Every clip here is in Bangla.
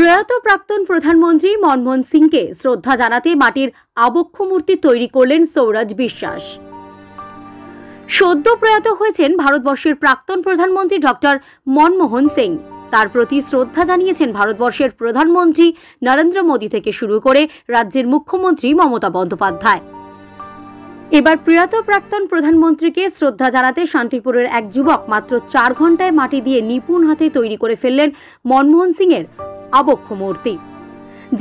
প্রয়াত প্রাক্তন প্রধানমন্ত্রী মনমোহন সিংকে শ্রদ্ধা জানাতে মাটির আবক্ষ মূর্তি তৈরি করলেন সৌরাজ বিশ্বাস। সদ্য প্রয়াত হয়েছেন ভারতবর্ষের প্রাক্তন প্রধানমন্ত্রী ডক্টর মনমোহন সিং। তার প্রতি শ্রদ্ধা জানিয়েছেন ভারতবর্ষের প্রধানমন্ত্রী নরেন্দ্র মোদী থেকে শুরু করে রাজ্যের মুখ্যমন্ত্রী মমতা বন্দ্যোপাধ্যায়। এবার প্রয়াত প্রাক্তন প্রধানমন্ত্রীকে শ্রদ্ধা জানাতে শান্তিপুরের এক যুবক মাত্র 4 ঘন্টায় মাটি দিয়ে নিপুণ হাতে তৈরি করে ফেললেন মনমোহন সিং এর আবক্ষ মূর্তি।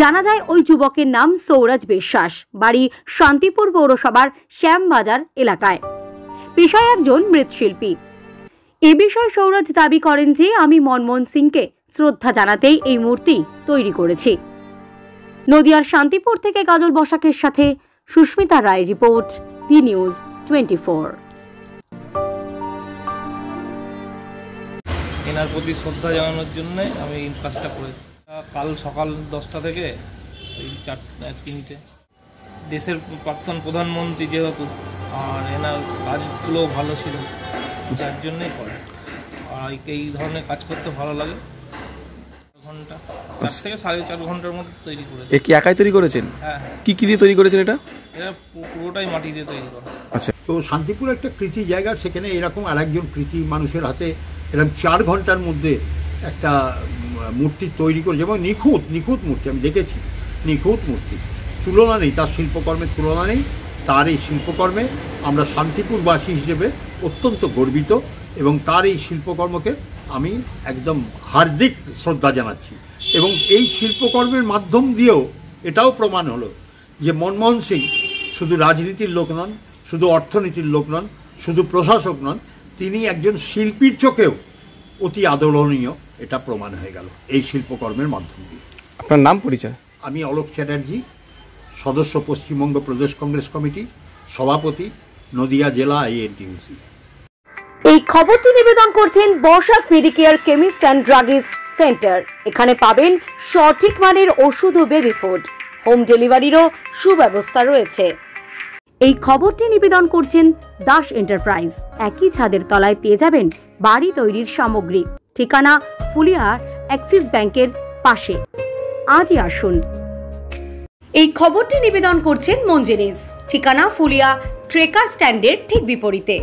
জানা যায় ওই যুবকের নাম সৌরাজ বিশ্বাস, বাড়ি শান্তিপুর পৌরসভার শ্যামবাজার এলাকায়, পেশায় একজন মৃৎশিল্পী। এ বিষয়ে সৌরাজ দাবি করেন যে আমি মনমোহন সিংকে শ্রদ্ধা জানাতেই এই মূর্তি তৈরি করেছি। নদিয়ার শান্তিপুর থেকে কাজল বসাকের সাথে সুস্মিতা রায়ের রিপোর্ট, দি নিউজ 24। এনার প্রতি শ্রদ্ধা জানানোর জন্য আমি এই কাজটা করেছি। কাল সকাল 10টা থেকে এই 4-3টে। দেশের প্রাক্তন প্রধানমন্ত্রী যেহেতু, আর এনার কাজগুলো ভালো ছিল, যার জন্যই করে। আর এই ধরনের কাজ করতে ভালো লাগে। 4 ঘন্টা, 4 থেকে 4.5 ঘন্টার মধ্যে তৈরি করেছি। কি একাই তৈরি করেছেন? হ্যাঁ। কি দিয়ে তৈরি করেছেন এটা? এটা পুরোটাই মাটি দিয়ে তৈরি করা। আচ্ছা। তো শান্তিপুর একটা কৃতি জায়গা, সেখানে এরকম আরেকজন কৃতি মানুষের হাতে এরকম 4 ঘন্টার মধ্যে একটা মূর্তি তৈরি করে, যেমন নিখুঁত মূর্তি, আমি দেখেছি, নিখুঁত মূর্তি, তুলনা নেই, তার শিল্পকর্মের তুলনা নেই। তার এই শিল্পকর্মে আমরা শান্তিপুরবাসী হিসেবে অত্যন্ত গর্বিত এবং তার এই শিল্পকর্মকে আমি একদম হার্দিক শ্রদ্ধা জানাচ্ছি। এবং এই শিল্পকর্মের মাধ্যম দিয়েও এটাও প্রমাণ হলো যে মনমোহন সিং শুধু রাজনীতির লোক নন, শুধু অর্থনীতির লোক নন, শুধু প্রশাসক নন, তিনি একজন শিল্পীর চোখেও অতি আদরণীয়। এটা প্রমাণ হয়ে গেল এই শিল্পকর্মের মাধ্যম দিয়ে। আপনার নাম পরিচয়? আমি অলোক চ্যাটার্জি, সদস্য পশ্চিমবঙ্গ প্রদেশ কংগ্রেস কমিটি, সভাপতি, নদিয়া জেলা আইএনটিইউসি। এই খবরটি নিবেদন করছেন Basak Medicare chemist and druggist centre. এখানে পাবেন সঠিক মানের ওষুধ ও বেবি ফুড, হোম ডেলিভারিরও সুব্যবস্থা রয়েছে। এই খবরটি নিবেদন করছেন দাস এন্টারপ্রাইজ। একই ছাদের তলায় পেয়ে যাবেন বাড়ি তৈরির সামগ্রী। ঠিকানা ফুলিয়া অ্যাক্সিস ব্যাংকের পাশে। আজই আসুন। এই খবরটি নিবেদন করছেন মঞ্জেরিজ। ঠিকানা ফুলিয়া ট্রেকার স্ট্যান্ডের ঠিক বিপরীতে।